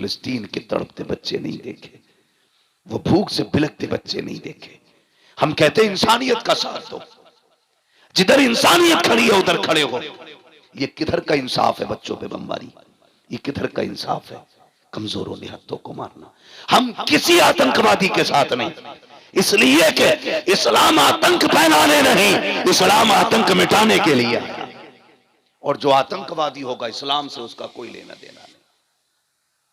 फिलिस्तीन के तड़पते बच्चे नहीं देखे, वो भूख से बिलखते बच्चे नहीं देखे। हम कहते हैं इंसानियत का साथ दो, जिधर इंसानियत खड़ी है उधर खड़े हो। ये किधर का इंसाफ है बच्चों पे बमबारी, ये किधर का इंसाफ है कमजोरों निहत्तों को मारना। हम किसी आतंकवादी के साथ नहीं, इसलिए कि इस्लाम आतंक फैलाने नहीं, इस्लाम आतंक मिटाने के लिए है। और जो आतंकवादी होगा इस्लाम से उसका कोई लेना देना नहीं,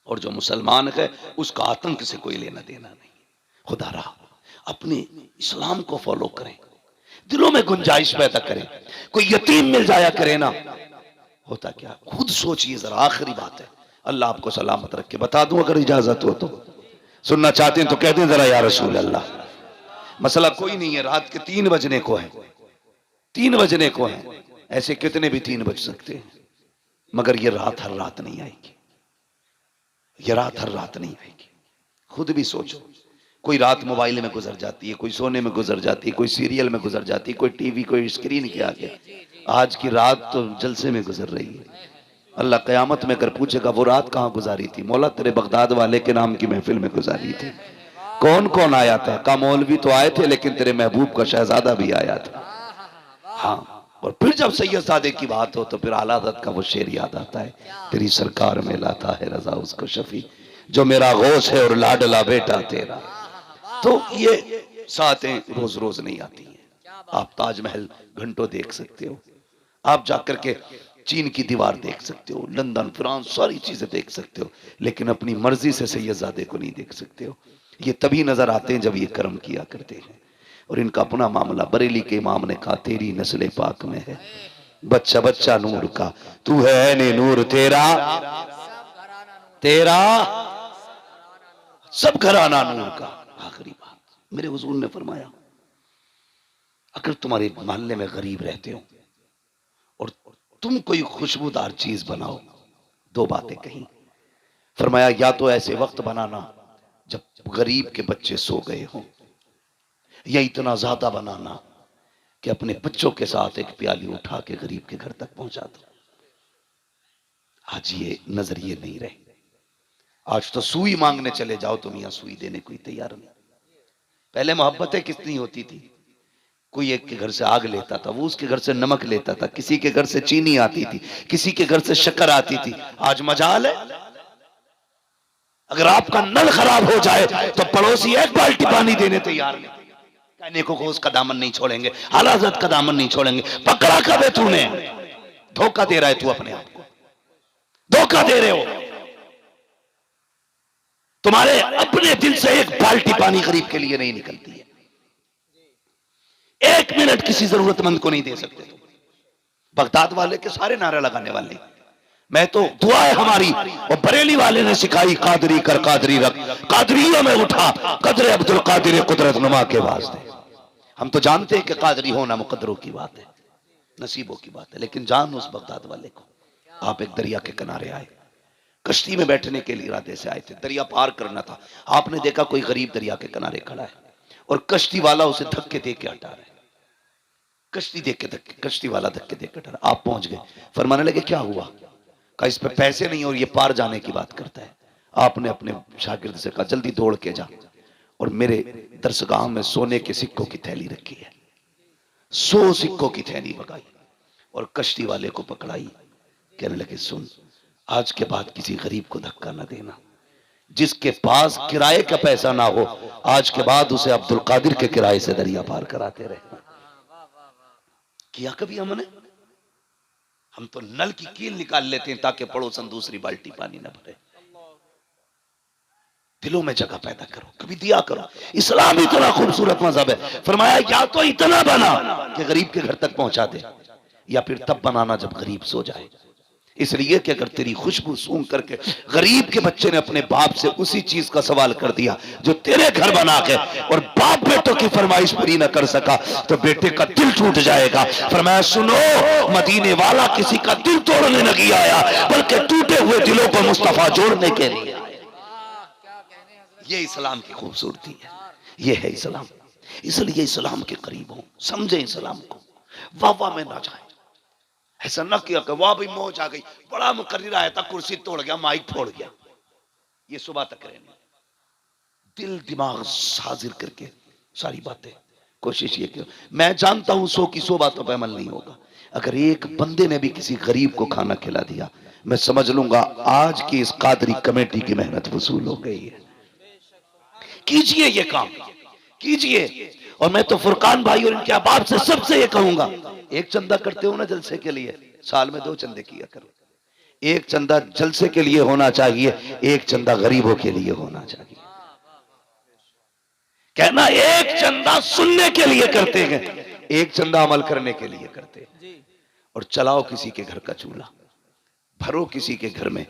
और जो मुसलमान है उसका आतंक से कोई लेना देना नहीं। खुदा रहा अपने इस्लाम को फॉलो करें, दिलों में गुंजाइश पैदा करें। कोई यतीम मिल जाया करे ना, होता क्या, खुद सोचिए जरा। आखिरी बात है, अल्लाह आपको सलामत रखे। बता दूं अगर इजाजत हो तो, सुनना चाहते हैं तो कह दें जरा या रसूल अल्लाह। मसला कोई नहीं है, रात के 3 बजने को है, 3 बजने को है, ऐसे कितने भी 3 बज सकते हैं, मगर ये रात हर रात नहीं आएगी, ये रात हर रात नहीं आएगी। खुद भी सोचो, कोई रात मोबाइल में गुजर जाती है, कोई सोने में गुजर जाती है, कोई सीरियल में गुजर जाती है, कोई टीवी, कोई स्क्रीन के आगे। आज की रात तो जलसे में गुजर रही है। अल्लाह क़यामत में कर पूछेगा वो रात कहाँ गुजारी थी? मौला तेरे बगदाद वाले के नाम की महफिल में गुजारी थी। कौन कौन आया था? का मौलवी तो आए थे, लेकिन तेरे महबूब का शहजादा भी आया था। हाँ, और फिर जब सैयदजादे की बात हो तो फिर आला हज़रत का वो शेर याद आता है, तेरी सरकार में लाता है रजा उसको शफी, जो मेरा गौस है और लाडला बेटा तेरा। तो ये सातें रोज रोज नहीं आती हैं। आप ताजमहल घंटों देख सकते हो, आप जाकर के चीन की दीवार देख सकते हो, लंदन, फ्रांस, सारी चीजें देख सकते हो, लेकिन अपनी मर्जी से सैयदजादे को नहीं देख सकते हो। ये तभी नजर आते हैं जब ये कर्म किया करते हैं। और इनका अपना मामला, बरेली के इमाम ने कहा तेरी नस्ल पाक में है बच्चा बच्चा नूर का, तू है ने नूर तेरा, तेरा सब घराना नूर का। आखिरी बात मेरे हुजूर ने फरमाया, अगर तुम्हारे मोहल्ले में गरीब रहते हो और तुम कोई खुशबूदार चीज बनाओ, 2 बातें कही। फरमाया या तो ऐसे वक्त बनाना जब गरीब के बच्चे सो गए हों, या इतना ज्यादा बनाना कि अपने बच्चों के साथ एक प्याली उठा के गरीब के घर तक पहुंचा दो। आज ये नजरिए नहीं रहे। आज तो सुई मांगने चले जाओ तो मियां सुई देने कोई तैयार नहीं। पहले मोहब्बतें कितनी होती थी, कोई एक के घर से आग लेता था, वो उसके घर से नमक लेता था, किसी के घर से चीनी आती थी, किसी के घर से शक्कर आती थी। आज मजाल है, अगर आपका नल खराब हो जाए तो पड़ोसी 1 बाल्टी पानी देने तैयार नहीं। कहने को उसका दामन नहीं छोड़ेंगे, आला हज़रत का दामन नहीं छोड़ेंगे। पकड़ा कब है तूने? धोखा दे रहा है तू अपने आप को, धोखा दे रहे हो। तुम्हारे अपने दिल से 1 बाल्टी पानी गरीब के लिए नहीं निकलती है, 1 मिनट किसी जरूरतमंद को नहीं दे सकते तुम। बगदाद वाले के सारे नारे लगाने वाले, मैं तो दुआ है हमारी, और बरेली वाले ने सिखाई कादरी कर कादरी रख, कादरियों में उठा कदर अब्दुल कादिर कुदरत नुमा के वास्ते। हम तो जानते हैं कि कादरी होना मुकद्दरों की बात है, नसीबों की बात है, लेकिन जान उस बगदाद वाले को। आप एक दरिया के किनारे आए, कश्ती में बैठने के लिए इरादे से आए थे, दरिया पार करना था। आपने देखा कोई गरीब दरिया के किनारे खड़ा है और कश्ती वाला उसे धक्के दे के हटा रहा है, कश्ती देख के धक्के, कश्ती वाला धक्के दे के हटा। आप पहुंच गए, फरमाने लगे क्या हुआ? कहा इस पे पैसे नहीं और ये पार जाने की बात करता है। आपने अपने शागिर्द से कहा जल्दी दौड़ के जा और मेरे दरसगाह में सोने के सिक्कों की थैली रखी है, 100 सिक्कों की थैली मंगाई और कश्ती वाले को पकड़ाई। कहने लगे सुन, आज के बाद किसी गरीब को धक्का न देना, जिसके पास किराए का पैसा ना हो आज के बाद उसे अब्दुल कादिर के किराए से दरिया पार कराते रहना। किया कभी हमने? हम तो नल की कील निकाल लेते हैं ताकि पड़ोसन दूसरी बाल्टी पानी न भरे। दिलों में जगह पैदा करो, कभी दिया करो। इस्लाम इतना खूबसूरत मजहब है, फरमाया या तो इतना बना कि गरीब के घर तक पहुंचा दे, या फिर तब बनाना जब गरीब सो जाए। इसलिए कि अगर तेरी खुशबू सूंघ करके गरीब के बच्चे ने अपने बाप से उसी चीज का सवाल कर दिया जो तेरे घर बना के, और बाप बेटों की फरमाइश पूरी न कर सका तो बेटे का दिल टूट जाएगा। फरमाया सुनो, मदीने वाला किसी का दिल तोड़ने नहीं आया बल्कि टूटे हुए दिलों को मुस्तफा जोड़ने के लिए। ये इस्लाम की खूबसूरती है, ये है इस्लाम। इसलिए इस्लाम के करीब हो, समझे इस्लाम को, वाह वाह में ना जाए। ऐसा न किया कि वाह भाई मौज आ गई, बड़ा मुकर्रिर आया था, कुर्सी तोड़ गया, माइक फोड़ गया। ये सुबह तक रहने, दिल दिमाग हाजिर करके सारी बातें कोशिश ये कि मैं जानता हूं 100 की 100 बातों पर अमल नहीं होगा। अगर एक बंदे ने भी किसी गरीब को खाना खिला दिया, मैं समझ लूंगा आज की इस कादरी कमेटी की मेहनत वसूल हो गई है। कीजिए ये काम, कीजिए। और मैं तो फुरकान भाई और इनके अहबाब से सबसे ये कहूंगा, एक चंदा करते हो ना जलसे के लिए, साल में 2 चंदे किया करो। एक चंदा जलसे के लिए होना चाहिए, एक चंदा गरीबों के लिए होना चाहिए। कहना एक चंदा सुनने के लिए करते हैं, एक चंदा अमल करने के लिए करते हैं। और चलाओ किसी के घर का चूल्हा, भरो किसी के घर में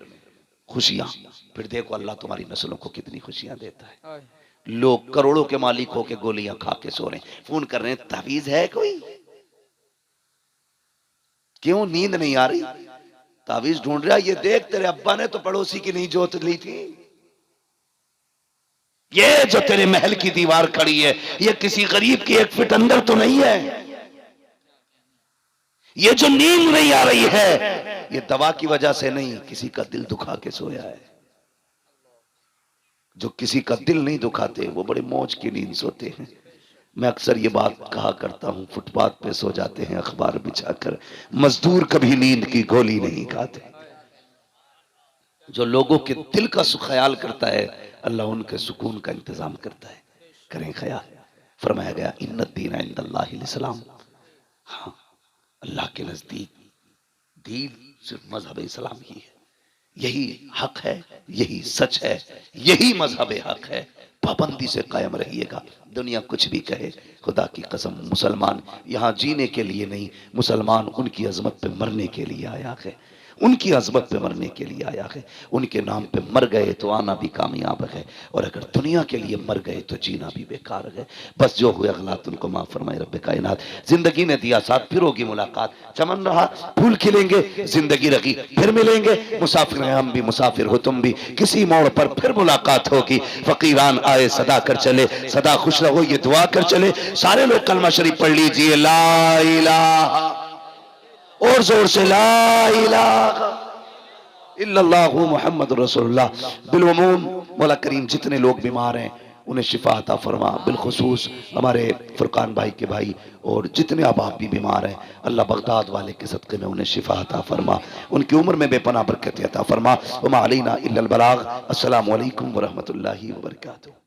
खुशियां, फिर देखो अल्लाह तुम्हारी नस्लों को कितनी खुशियां देता है। लोग करोड़ों के मालिक होके गोलियां खा के सो रहे हैं, फोन कर रहे हैं तावीज है कोई, क्यों नींद नहीं आ रही, तावीज ढूंढ रहा, ये देख तेरे अब्बा ने तो पड़ोसी की नहीं जोत ली थी, ये जो तेरे महल की दीवार खड़ी है ये किसी गरीब की 1 फीट अंदर तो नहीं है, ये जो नींद नहीं आ रही है ये दवा की वजह से नहीं, किसी का दिल दुखा के सोया है। जो किसी का दिल नहीं दुखाते वो बड़े मौज की नींद सोते हैं। मैं अक्सर ये बात कहा करता हूं, फुटपाथ पे सो जाते हैं अखबार बिछाकर, मजदूर कभी नींद की गोली नहीं खाते। जो लोगों के दिल का ख्याल करता है अल्लाह उनके सुकून का इंतजाम करता है। करें ख्याल, फरमाया गया इन्नद्दीन इंदल्लाहिल इस्लाम, हाँ अल्लाह के नजदीक दीन सिर्फ मजहब इस्लाम ही है, यही हक है, यही सच है, यही मजहब हक है। पाबंदी से कायम रहिएगा, दुनिया कुछ भी कहे, खुदा की कसम मुसलमान यहाँ जीने के लिए नहीं, मुसलमान उनकी अजमत पे मरने के लिए आया है, उनकी अजमत पे मरने के लिए आया है। उनके नाम पे मर गए तो आना भी कामयाब है, और अगर दुनिया के लिए मर गए तो जीना भी बेकार है। बस जो हुए अगलात उनको माफ फरमाए रब्बे कायनात। जिंदगी ने दिया साथ, फिर होगी मुलाकात, चमन रहा फूल खिलेंगे, जिंदगी रही फिर मिलेंगे, मुसाफिर हैं हम भी, मुसाफिर हो तुम भी, किसी मोड़ पर फिर मुलाकात होगी। फकीरान आए सदा कर चले, सदा खुश रहो ये दुआ कर चले। सारे लोग कलमा शरीफ पढ़ लीजिए, ला इलाहा, और जोर से ला इलाहा इल्लल्लाहु मुहम्मदुर रसूलुल्लाह। बिलउमूम मौला करीम जितने लोग बीमार हैं उन्हें शिफा अता फरमा, बिलखुसूस हमारे फुरकान भाई के भाई और जितने अहबाब भी बीमार हैं, अल्लाह बगदाद वाले के सदक़े में उन्हें शिफा अता फरमा, उनकी उम्र में बेपनाह बरकत अता फरमा। वमा अलैना इल्लल बलाग। अस्सलामु अलैकुम व रहमतुल्लाहि व बरकातुहू।